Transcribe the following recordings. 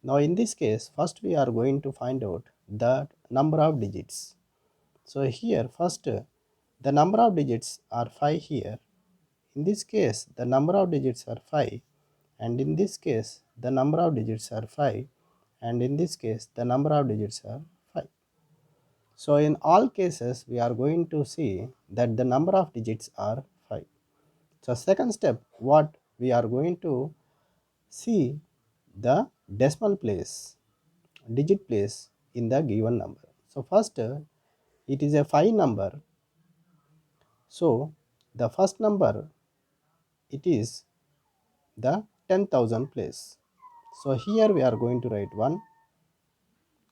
Now in this case, first we are going to find out the number of digits. So here first the number of digits are 5 here. In this case the number of digits are 5, and in this case the number of digits are 5, and in this case the number of digits are 5. So in all cases we are going to see that the number of digits are 5. So second step, what we are going to see the decimal place, digit place in the given number. So first it is a 5 number. So the first number, it is the 10,000 place. So here we are going to write 1.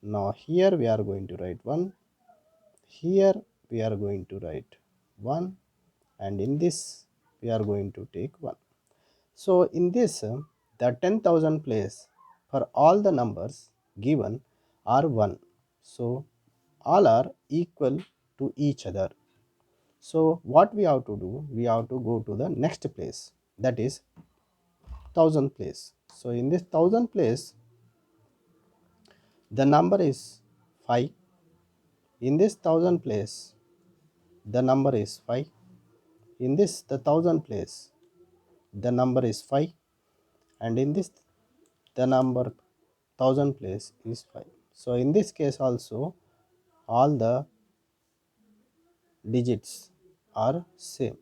Now here we are going to write 1. Here we are going to write 1, and in this we are going to take 1. So in this the 10,000 place for all the numbers given are 1. So all are equal to each other. So what we have to do, we have to go to the next place, that is 1000 place. So in this 1000 place the number is 5. In this 1000 place the number is 5. In this the 1000 place the number is 5, and in this the number 1000 place is 5. So in this case also all the digits are same.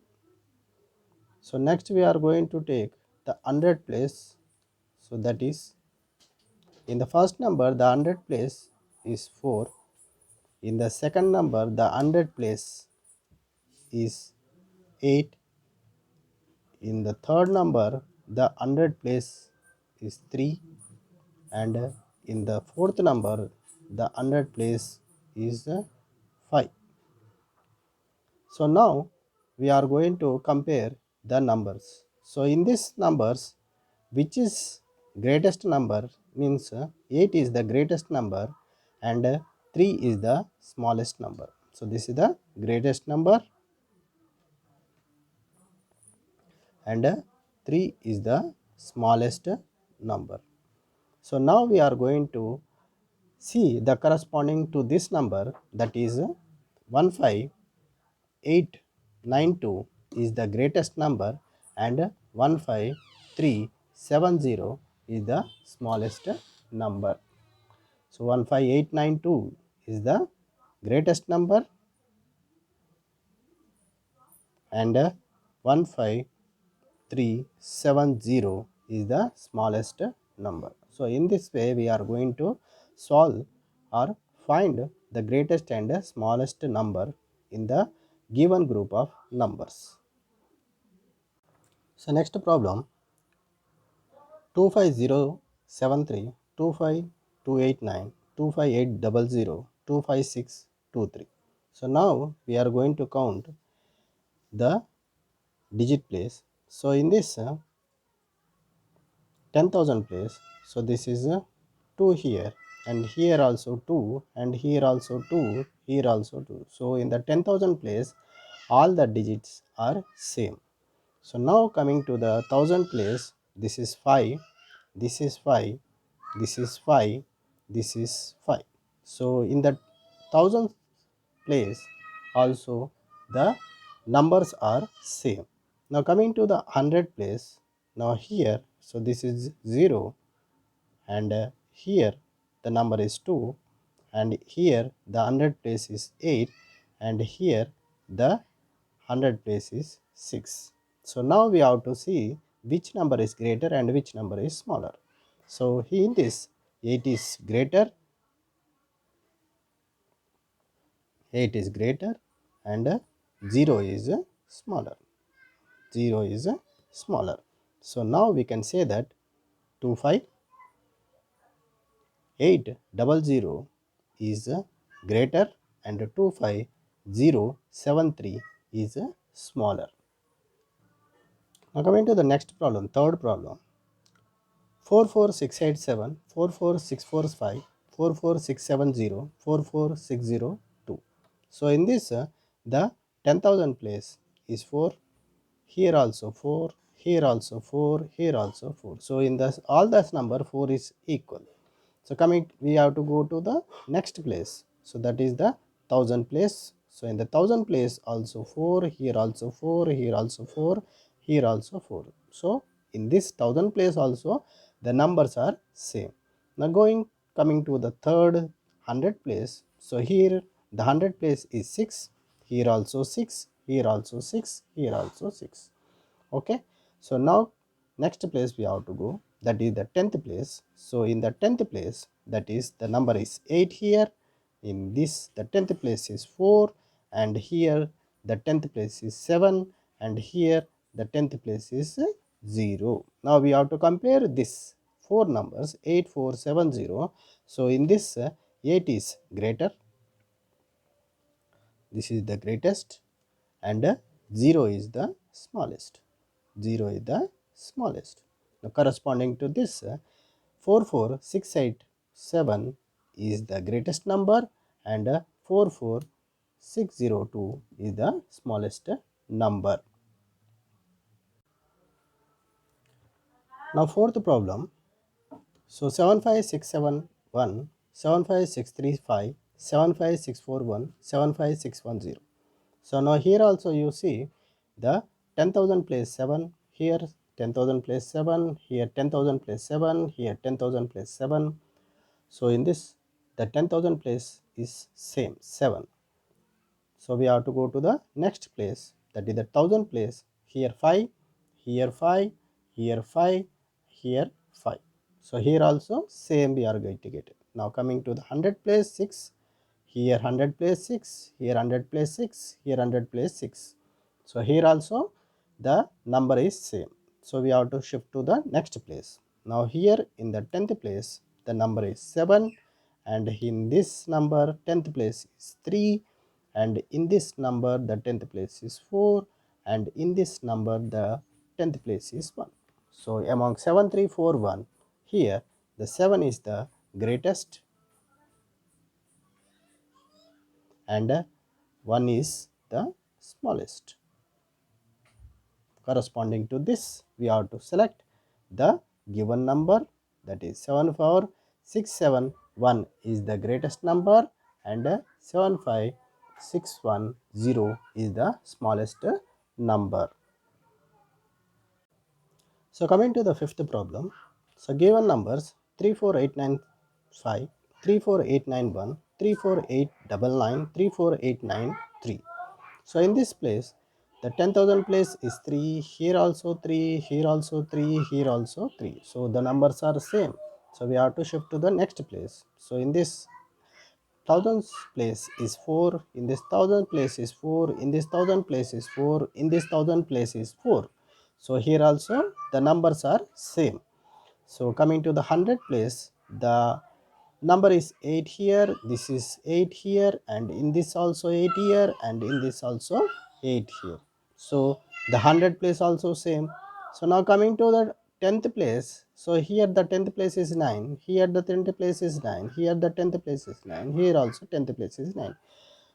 So next we are going to take the 100 place. So that is, in the first number the 100 place is 4. In the second number the 100 place is 8. In the third number the 100 place is 3, and in the fourth number the 100 place is 5. So now we are going to compare the numbers. So in these numbers, which is greatest number, means 8 is the greatest number, and 3 is the smallest number. So this is the greatest number, and 3 is the smallest number. So now we are going to see the corresponding to this number, that is 15892 is the greatest number, and 15370 is the smallest number. So 15892 is the greatest number, and 15370 is the smallest number. So in this way we are going to solve or find the greatest and smallest number in the given group of numbers. So next problem, 25073, 25289, 25800, 25623. So now we are going to count the digit place. So in this 10,000 place, so this is 2 here, and here also 2, and here also 2, here also 2. So in the 10,000 place all the digits are same. So now coming to the 1000 place, this is 5, this is 5, this is 5, this is 5. So in the 1000 place also the numbers are same. Now coming to the 100 place, now here, so this is 0, and here the number is 2, and here the 100 place is 8, and here the 100 place is 6. So now we have to see which number is greater and which number is smaller. So in this 8 is greater, 8 is greater, and 0 is smaller, 0 is smaller. So now we can say that 25800 is greater, and 25073 is smaller. Now coming to the next problem, third problem, 44687, 44645, 44670, 44602. So in this the 10,000 place is 4, here also 4, here also 4, here also 4. So in this all this number 4 is equal. So coming, we have to go to the next place. So that is the 1000 place. So in the 1000 place also 4, here also 4, here also 4, here also 4. So in this 1000 place also the numbers are same. Now coming to the third 100 place. So here the 100 place is 6, here also 6, here also 6, here also 6. Okay, so now next place we have to go, that is the 10th place. So in the 10th place, that is the number is 8 here, in this the 10th place is 4, and here the 10th place is 7, and here the 10th place is 0. Now we have to compare this four numbers 8, 4, 7, 0. So in this 8 is greater, this is the greatest, and 0 is the smallest. 0 is the smallest. Now corresponding to this 44687 is the greatest number, and 44602 is the smallest number. Now fourth problem. So 75671, 75635, 75641, 75610. So now here also you see the 10,000 place 7, here 10,000 place 7, here 10,000 place 7, here 10,000 place 7. So in this the 10,000 place is same 7. So we have to go to the next place, that is the 1000 place. Here 5, here 5, here 5, here 5. So here also same we are going to get it. Now coming to the 100 place 6, here 100 place 6, here 100 place 6, here 100 place 6. So here also the number is same. So we have to shift to the next place. Now here in the 10th place the number is 7, and in this number 10th place is 3, and in this number the 10th place is 4, and in this number the 10th place is 1. So among 7, 3, 4, 1, here the 7 is the greatest, and 1 is the smallest. Corresponding to this, we have to select the given number, that is 74671 is the greatest number, and 75610 is the smallest number. So coming to the fifth problem. So given numbers 34895, 34891, 34899, 34893. So in this place the 10,000 place is 3, here also 3, here also 3, here also 3. So the numbers are same. So we have to shift to the next place. So in this thousands place is 4, in this 1000 place is 4, in this 1000 place is 4, in this 1000 place is 4. So here also the numbers are same. So coming to the 100 place, the number is 8 here, this is 8 here, and in this also 8 here, and in this also 8 here. So the 100 place also same. So now coming to the 10th place, so here the 10th place is 9, here the 10th place is 9, here the 10th place is 9, here also 10th place is 9.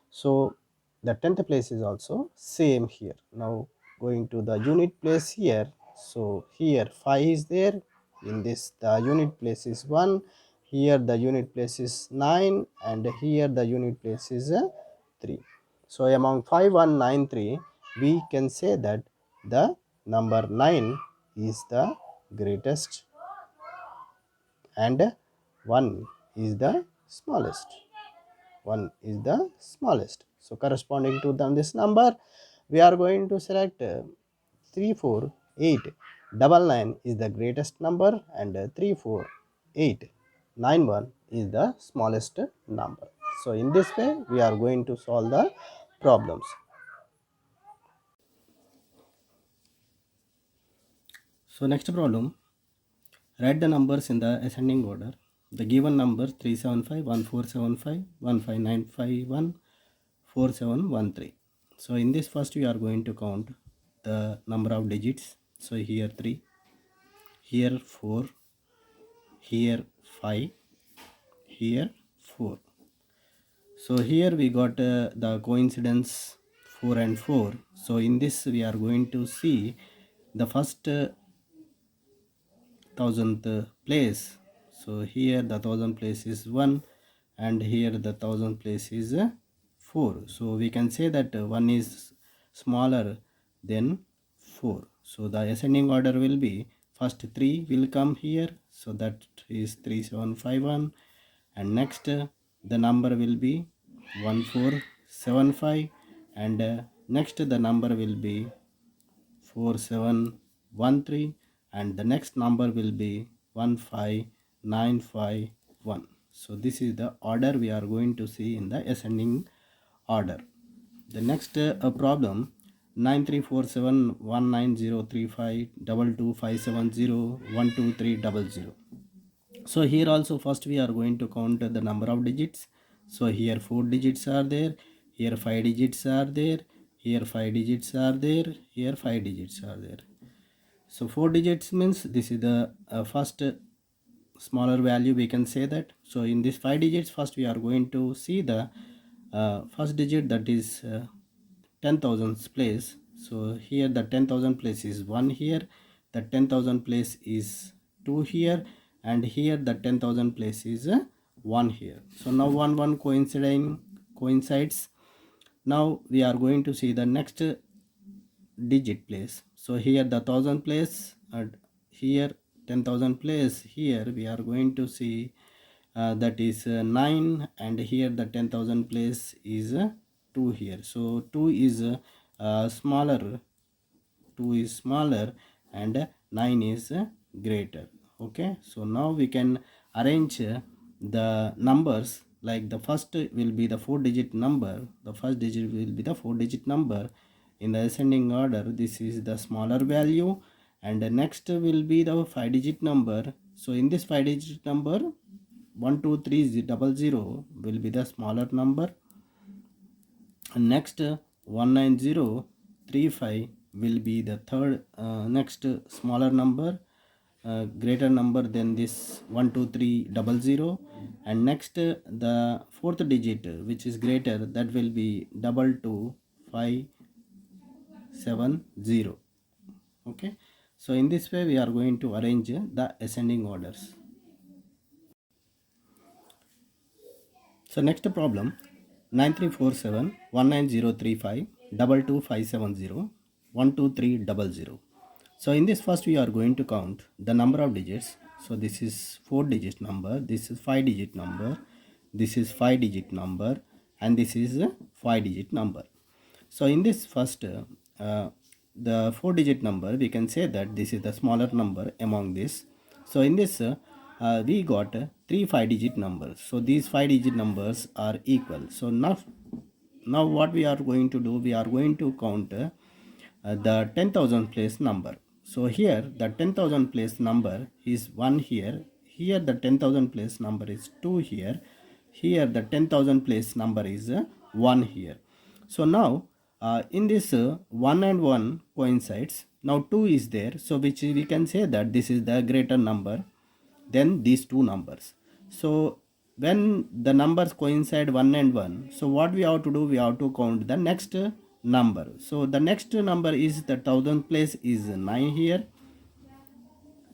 So the 10th place is also same here. Now going to the unit place here, so here 5 is there, in this the unit place is 1, here the unit place is 9, and here the unit place is 3. So among 5, 1, 9, 3, we can say that the number 9 is the greatest, and 1 is the smallest. 1 is the smallest. So corresponding to this number, we are going to select 34899 is the greatest number, and 34891 is the smallest number. So in this way we are going to solve the problems. So next problem, write the numbers in the ascending order. The given numbers 375, 1475, 15951, 4713. So in this first we are going to count the number of digits. So here 3, here 4, here 5, here 4. So here we got the coincidence 4 and 4. So in this we are going to see the first 1000th place. So here the thousand place is 1 and here the thousand place is 4. So we can say that 1 is smaller than 4. So the ascending order will be first 3 will come here. So that is 3751, and next the number will be 1475, and next the number will be 4713, and the next number will be 15951. So this is the order we are going to see in the ascending order. The next problem, 934719035225701230. So here also first we are going to count the number of digits. So here 4 digits are there, here 5 digits are there, here 5 digits are there, here 5 digits are there. So 4 digits means this is the first smaller value, we can say that. So in this 5 digits, first we are going to see the first digit, that is 10,000 place. So here the 10,000 place is 1 here, the 10,000 place is 2 here, and here the 10,000 place is 1 here. So now 1 coincides. Now we are going to see the next digit place. So here the 1000 place, and here 10,000 place. Here we are going to see that is 9, and here the 10,000 place is 2 here. So 2 is smaller, 2 is smaller, and 9 is greater. Okay, so now we can arrange the numbers like the first will be the 4 digit number, the first digit will be the 4 digit number in the ascending order. This is the smaller value, and the next will be the 5 digit number. So in this 5 digit number, 12300 will be the smaller number, and next 19035 will be the third next smaller number, greater number than this 12300, and next the fourth digit which is greater, that will be 22570. Okay, so in this way we are going to arrange the ascending orders. So next problem, 934719035225701230. So in this first we are going to count the number of digits. So this is 4 digit number, this is 5 digit number, this is 5 digit number, and this is a 5 digit number. So in this first the 4 digit number, we can say that this is the smaller number among this. So in this we got 3 5 digit numbers. So these 5 digit numbers are equal. So now what we are going to do, we are going to count the 10,000 place number. So here the 10,000 place number is 1 here, here the 10,000 place number is 2 here, here the 10,000 place number is 1 here. So now in this 1 and 1 coincides. Now 2 is there, so which we can say that this is the greater number than these two numbers. So when the numbers coincide 1 and 1, so what we have to do, we have to count the next number. So the next number is the 1000 place is 9 here,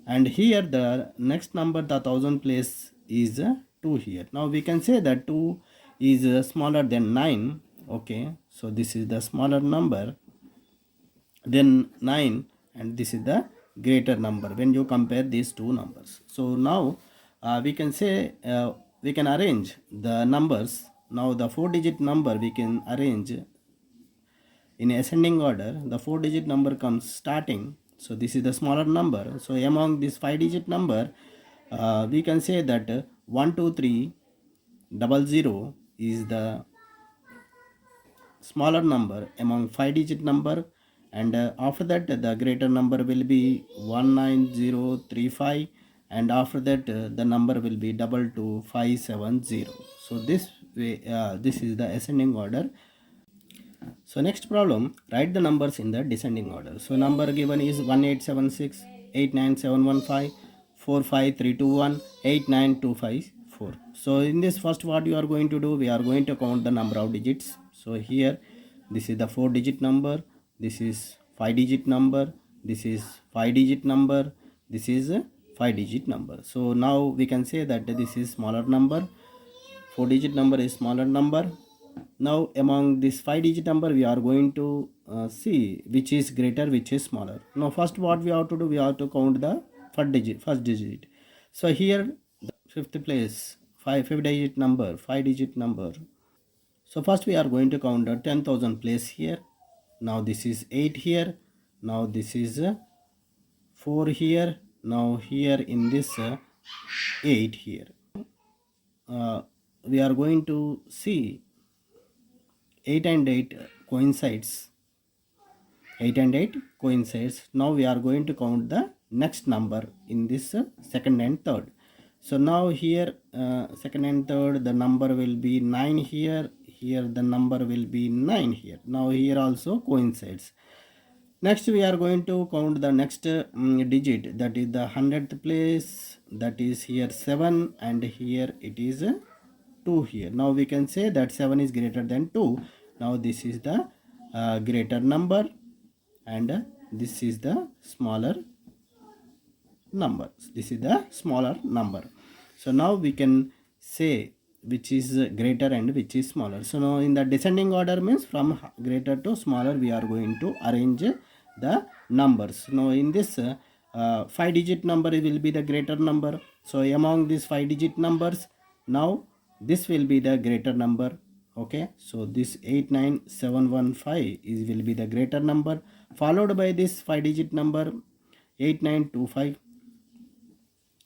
and here the next number, the 1000 place is 2 here. Now we can say that 2 is smaller than 9. Okay, so this is the smaller number than 9, and this is the greater number when you compare these two numbers. So now we can say we can arrange the numbers. Now the 4 digit number we can arrange in ascending order. The 4 digit number comes starting, so this is the smaller number. So among this 5 digit number, we can say that 12300 is the smaller number among 5 digit number, and after that the greater number will be 19035, and after that the number will be 22570. So this way this is the ascending order. So next problem, write the numbers in the descending order. So number given is 1876, 89715, 45321, 89254. So in this first what you are going to do, we are going to count the number of digits. So here this is the 4 digit number, this is 5 digit number, this is 5 digit number, this is 5 digit number. So now we can say that this is smaller number, 4 digit number is smaller number. Now among this 5 digit number we are going to see which is greater, which is smaller. Now first what we have to do, we have to count the first digit. So here the fifth place, fifth digit number, 5 digit number. So first we are going to count the 10,000 place here. Now this is 8 here. Now this is 4 here. Now here in this 8 here. We are going to see 8 and 8 coincides. 8 and 8 coincides. Now we are going to count the next number in this second and third. So now here second and third, the number will be 9 here. Here the number will be 9 here. Now here also coincides. Next we are going to count the next digit, that is the 100th place, that is here 7, and here it is 2 here. Now we can say that 7 is greater than 2. Now this is the greater number and this is the smaller number. This is the smaller number. So now we can say which is greater and which is smaller. So now in the descending order means from greater to smaller we are going to arrange the numbers. Now in this 5 digit number will be the greater number. So among these 5 digit numbers, now this will be the greater number. Okay, so this 89715 is will be the greater number, followed by this 5 digit number 8925.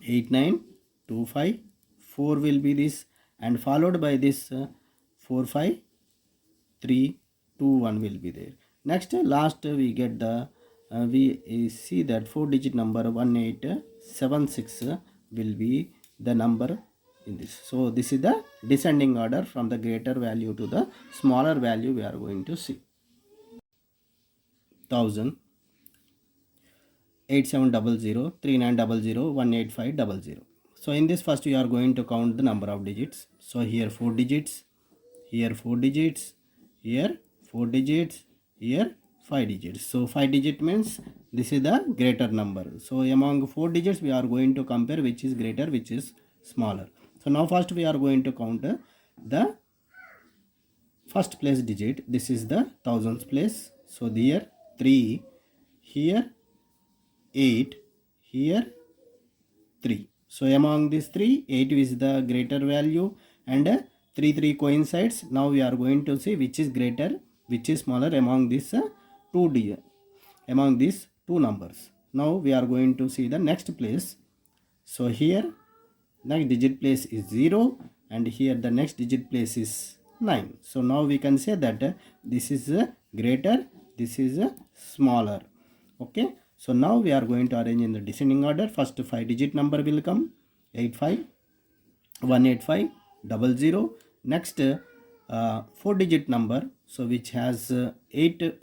8925, 4 will be this, and followed by this 45321 will be there. Next last we get the we see that 4 digit number 1876 will be the number in this. So this is the descending order from the greater value to the smaller value we are going to see. 1000, 8700, 3900, 18500. So in this first we are going to count the number of digits. So here 4 digits, here 4 digits, here 4 digits, here 5 digits. So 5 digit means this is the greater number. So among 4 digits we are going to compare which is greater, which is smaller. So now first we are going to count the first place digit. This is the thousands place. So here 3, here 8, here 3. So among these 3, 8 is the greater value and 3 coincides. Now we are going to see which is greater, which is smaller among these among these two numbers. Now we are going to see the next place. So here next digit place is 0 and here the next digit place is 9. So now we can say that this is greater, this is smaller. Okay. So now we are going to arrange in the descending order. First 5 digit number will come 85, 185, 00. Next 4 digit number, so which has 8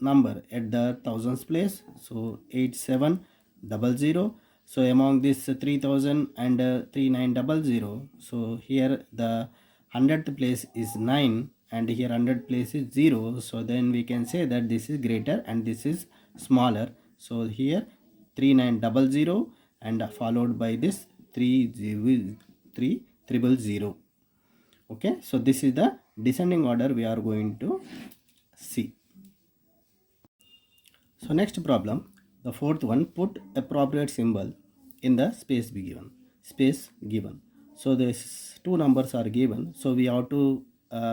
number at the thousands place. So 8700. So among this 3000 and 3900. So here the 100th place is 9 and here 100 place is 0. So then we can say that this is greater and this is smaller. So here 3900 and followed by this 3000. Okay, so this is the descending order we are going to see. So next problem, the fourth one, put appropriate symbol in the space given. So these two numbers are given. So we have to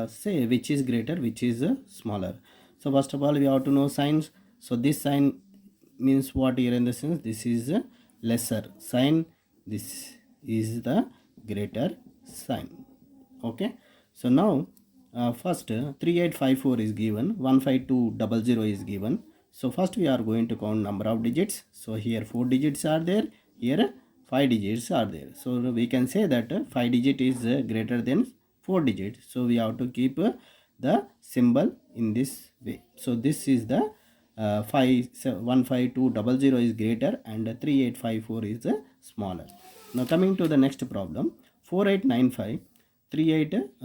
say which is greater, which is smaller. So first of all we have to know signs. So this sign means what here in the sense, this is lesser sign, this is the greater sign. Okay, so now first 3854 is given, 15200 is given. So first we are going to count number of digits. So here 4 digits are there, here 5 digits are there. So we can say that 5 digit is greater than 4 digits. So we have to keep the symbol in this way. So this is the 15200 is greater and 3854 is smaller. Now coming to the next problem, 4895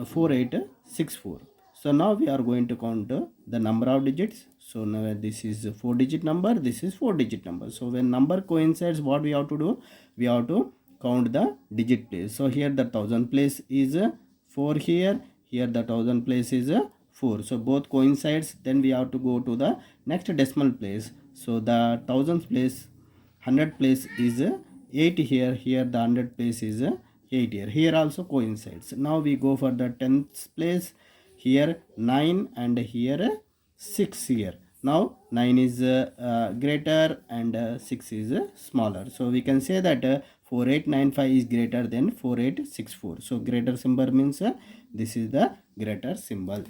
4864. So now we are going to count the number of digits. So now this is a 4-digit number, this is 4-digit number. So when number coincides, what we have to do? We have to count the digit place. So here the thousand place is 4 here, here the thousand place is 4. So both coincides, then we have to go to the next decimal place. So the thousands place, 100 place is 8 here, here the 100 place is 8 here. Here also coincides. Now we go for the 10th place. Here 9 and here 6 here. Now 9 is greater and 6 is smaller. So we can say that 4895 is greater than 4864. So greater symbol means this is the greater symbol.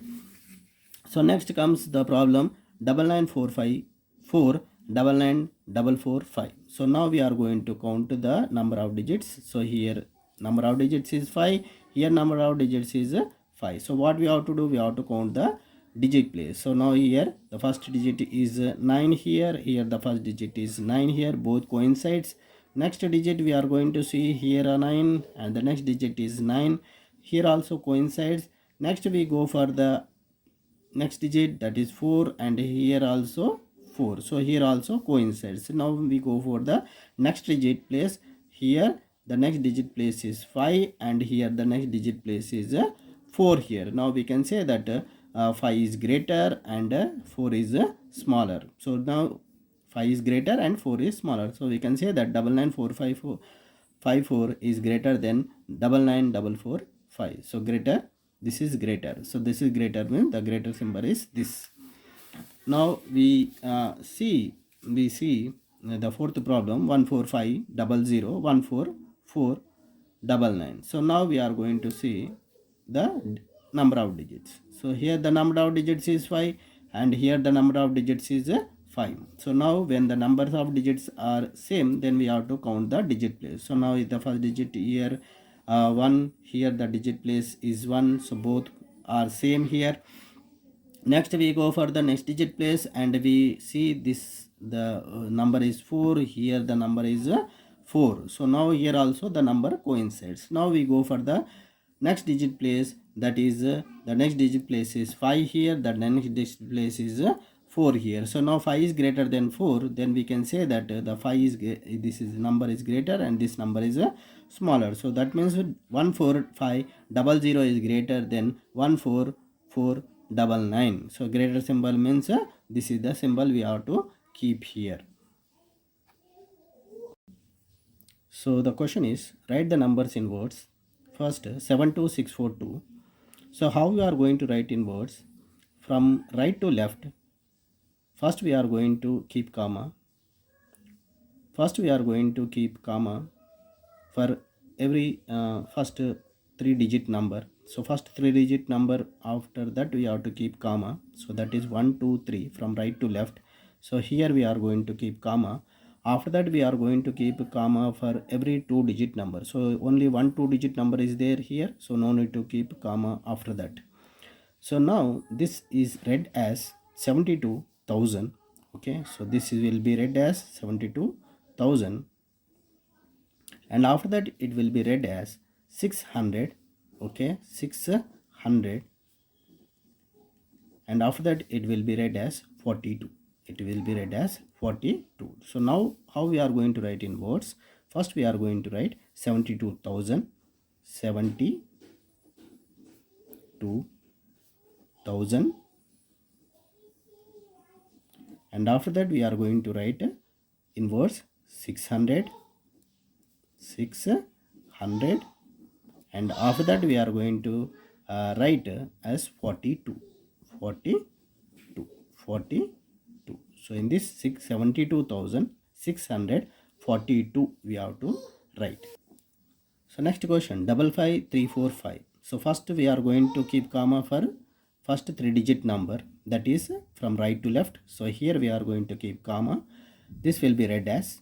So next comes the problem 99454 99445. So now we are going to count the number of digits. So here number of digits is 5, here number of digits is 5. So what we have to do? We have to count the digit place. So now here the first digit is 9 here, here the first digit is 9 here, both coincides. Next digit we are going to see here a 9 and the next digit is 9, here also coincides. Next we go for the next digit, that is 4, and here also 4. So here also coincides. Now we go for the next digit place. Here the next digit place is 5 and here the next digit place is 4 here. Now we can say that 5 is greater and 4 is smaller. So now 5 is greater and 4 is smaller. So we can say that 99454 is greater than 99445. So greater, this is greater. So this is greater means the greater symbol is this. Now we see the fourth problem 14500 14499. So now we are going to see the number of digits. So here the number of digits is 5 and here the number of digits is 5. So now when the numbers of digits are same, then we have to count the digit place. So now the first digit here 1, here the digit place is 1, so both are same here. Next we go for the next digit place and we see this, the number is 4, here the number is 4. So now here also the number coincides. Now we go for the next digit place, that is the next digit place is 5 here, the next digit place is 4 here. So now 5 is greater than 4, then we can say that the 5 is, this is number is greater and this number is smaller. So that means 14500 is greater than 14499. So greater symbol means this is the symbol we have to keep here. So the question is, write the numbers in words. First 72642. So how we are going to write in words? From right to left, first we are going to keep comma. First we are going to keep comma for every first 3-digit number. So first 3-digit number, after that we have to keep comma. So that is 1 2 3 from right to left. So here we are going to keep comma. After that we are going to keep comma for every 2-digit number. So only 1 2-digit number is there here, so no need to keep comma after that. So now this is read as 72,000. Okay, so this will be read as 72,000, and after that it will be read as 600. Okay, 600, and after that it will be read as 42. It will be read as 42. So now how we are going to write in words? First we are going to write 72,000, 72,000, and after that we are going to write in words 600, 600, and after that we are going to write as 42, 42, 42. So in this 72,642 we have to write. So next question 55345. So first we are going to keep comma for first 3-digit number, that is from right to left. So here we are going to keep comma. This will be read as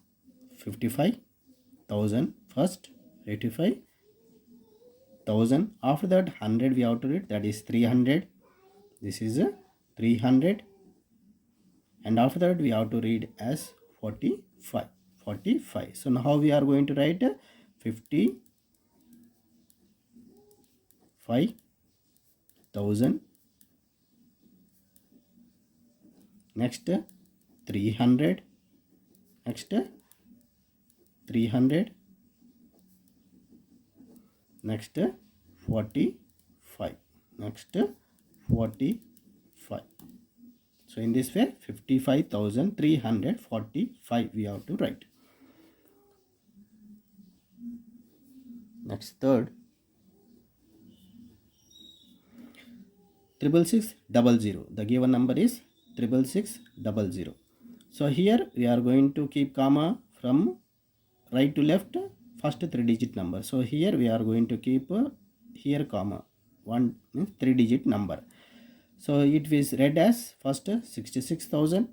55,000 first, 85,000. After that 100 we have to read, that is 300. This is 300, and after that we have to read as 45, 45. So now how we are going to write 55,000 next 300, next 300, next 45, next 45. So in this way 55,345 we have to write. Next third, 66600. The given number is 66600. So here we are going to keep comma from right to left, first 3-digit number. So here we are going to keep here comma, 1 means 3-digit number. So it is read as first 66,000.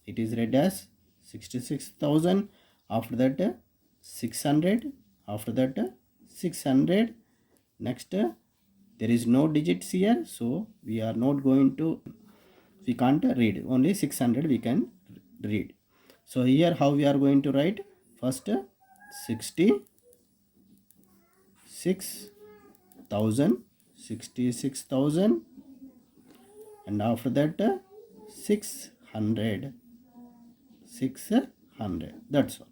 It is read as 66,000. After that 600. After that 600. Next there is no digits here, so we are not going to, we can't read, only 600 we can read. So here how we are going to write, first 66,000, 66,000, and after that 600, 600, that's all.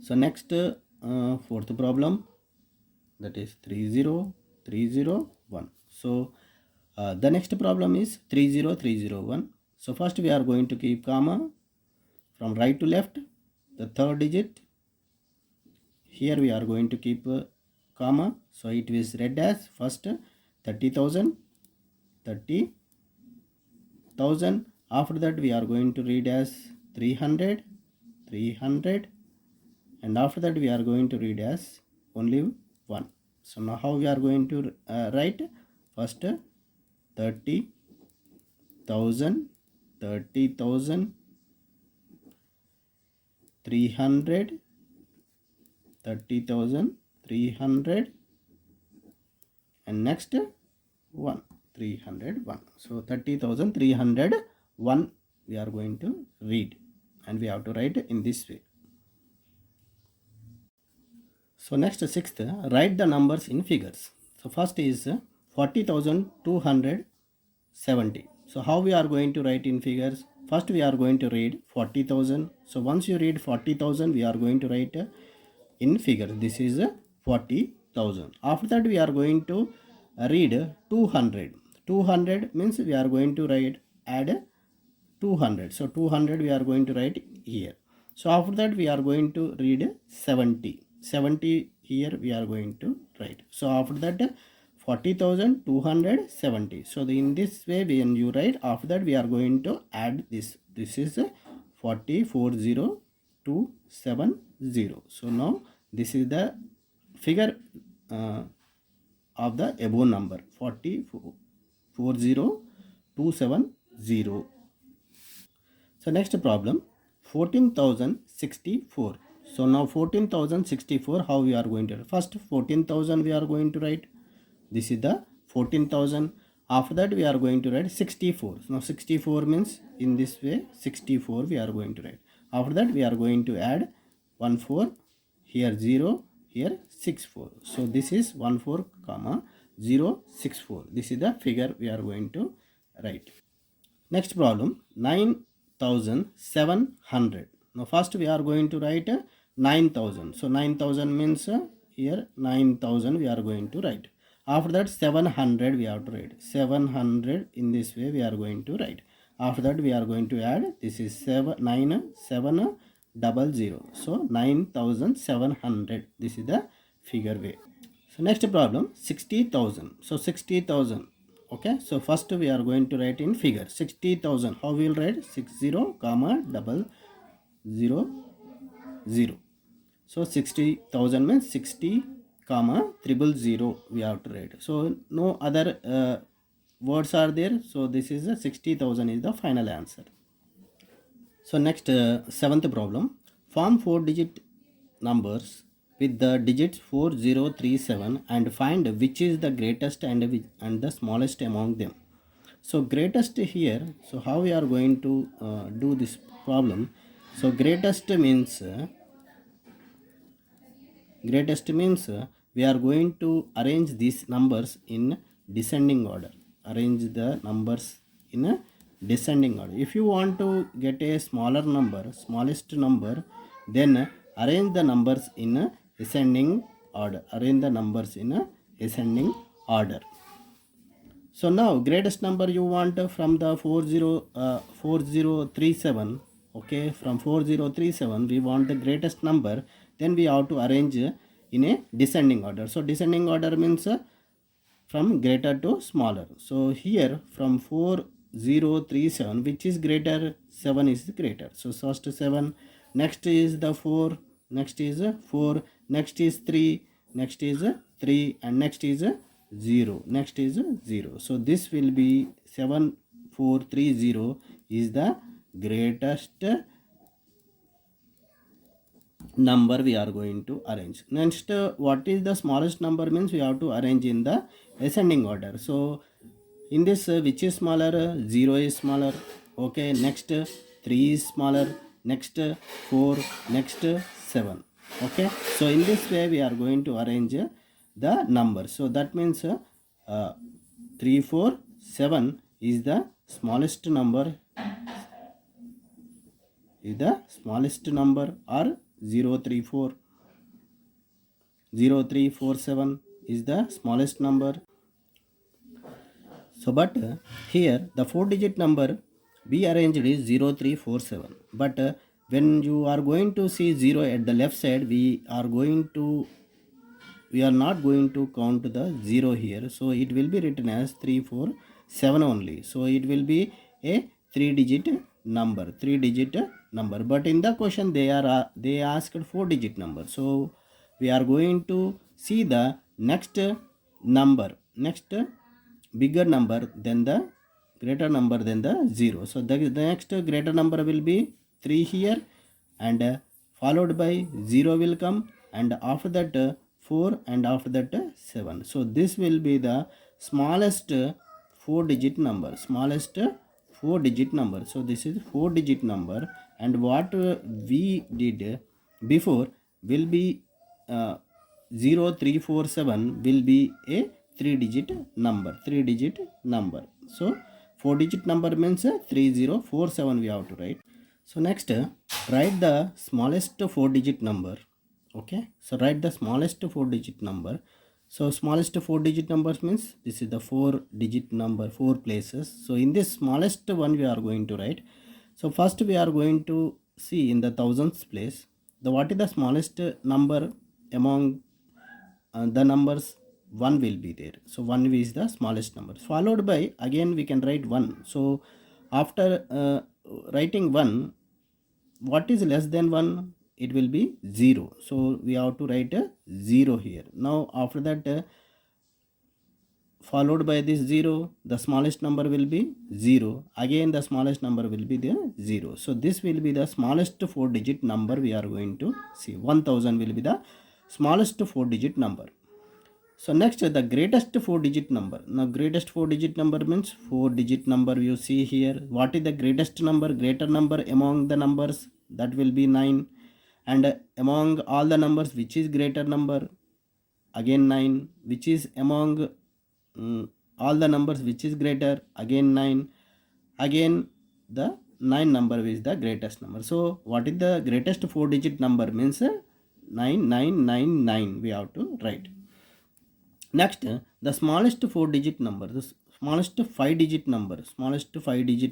So next fourth problem, that is 30301. So the next problem is 30301. So first we are going to keep comma from right to left, the third digit. Here we are going to keep comma. So it is read as first 30,000, 30,000. After that we are going to read as 300, 300. And after that we are going to read as only 1. So now how we are going to write, first 30,000, 30,000, 300, 30,000, 300, and next 1, 301. So 30,301 we are going to read, and we have to write in this way. So next sixth, write the numbers in figures. So first is 40,270. So how we are going to write in figures? First we are going to read 40,000. So once you read 40,000, we are going to write in figures. This is 40,000. After that we are going to read 200. 200 means we are going to write, add 200. So 200 we are going to write here. So after that we are going to read 70. 70 here we are going to write. So after that 40,270. So in this way when you write, after that we are going to add this. This is 40,270. So now this is the figure of the above number, 40,270. So next problem, 14,064. So now 14,064, how we are going to write? First 14,000 we are going to write. This is the 14,000. After that we are going to write 64. So now 64 means in this way 64 we are going to write. After that we are going to add 1 4, here 0, here 6 4. So this is 1 4 comma 0 6 4. This is the figure we are going to write. Next problem, 9,700. Now first we are going to write 9,000. So 9,000 means here 9,000 we are going to write. After that 700 we have to write. 700 in this way we are going to write. After that we are going to add, this is 9700. So 9,700. This is the figure way. So next problem, 60,000. So 60,000. Okay, so first we are going to write in figure 60,000. How we will write? 60 comma 000. So 60,000 means 60 comma 000 we have to write. So no other words are there. So this is 60,000 is the final answer. So next seventh problem, form 4-digit numbers with the digits 4037 and find which is the greatest and the smallest among them. So greatest here, so how we are going to do this problem? So greatest means we are going to arrange these numbers in descending order. Arrange the numbers in a descending order. If you want to get a smaller number, smallest number, then arrange the numbers in a ascending order. Arrange the numbers in a ascending order. So now greatest number you want from the 4037. Okay, from 4037 we want the greatest number. Then we have to arrange in a descending order. So descending order means from greater to smaller. So here from 4037, which is greater, 7 is greater. So first 7, next is the 4, next is 4, next is 3, next is 3, and next is 0, next is 0. So this will be 7430 is the greatest number we are going to arrange. Next, what is the smallest number means we have to arrange in the ascending order. So in this, which is smaller? 0 is smaller. Okay, next 3 is smaller, next 4, next 7. Okay, so in this way we are going to arrange the numbers. So that means 3, 4, 7 is the smallest number, or 034, 0347 is the smallest number. So but here the 4-digit number we arranged is 0347, but when you are going to see 0 at the left side, we are not going to count the 0 here, so it will be written as 347 only. So it will be a 3-digit number, but in the question they asked 4-digit number. So we are going to see the next bigger number than the greater number than the 0. So the next greater number will be 3 here, and followed by 0 will come, and after that 4, and after that 7. So this will be the smallest 4-digit number, So this is 4-digit number, and what we did before will be 0347 will be a 3-digit number. So 4-digit number means 3047 we have to write. So next, write the smallest 4-digit number. Okay, so write the smallest 4-digit number. So smallest 4-digit numbers means this is the 4-digit number, 4 places. So in this smallest one we are going to write. So first we are going to see in the thousands place, what is the smallest number among the numbers. 1 will be there. So 1 is the smallest number, followed by again we can write 1. So after writing 1, what is less than 1? It will be 0. So we have to write a 0 here. Now after that, followed by this 0, the smallest number will be 0. Again the smallest number will be the 0. So this will be the smallest 4-digit number we are going to see. 1000 will be the smallest 4-digit number. So next, the greatest 4-digit number. Now greatest 4-digit number means 4-digit number you see here. What is the greatest number? Greater number among the numbers, that will be 9. And among all the numbers, which is greater number? Again 9. Which is among all the numbers, which is greater? Again 9. Again the 9 number is the greatest number. So what is the greatest 4-digit number means 9999 we have to write. Next, the smallest 4-digit number, the smallest 5-digit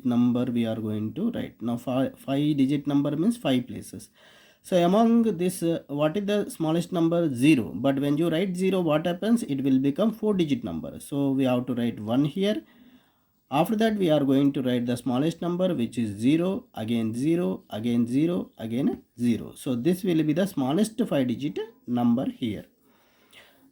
number, we are going to write. Now 5-digit number means 5 places. So among this, what is the smallest number? 0. But when you write 0, what happens? It will become 4-digit number. So we have to write 1 here. After that, we are going to write the smallest number, which is 0, again 0, again 0, again 0. So this will be the smallest 5-digit number here.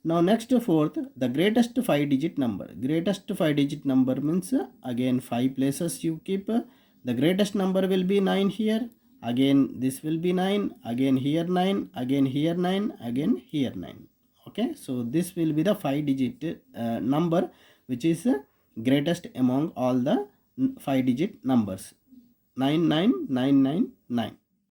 Now next, fourth, the greatest 5-digit number. Greatest 5-digit number means again 5 places you keep. The greatest number will be 9 here. Again this will be 9. Again here 9. Again here 9. Again here 9. Okay, so this will be the 5-digit number which is greatest among all the 5-digit numbers. 99999.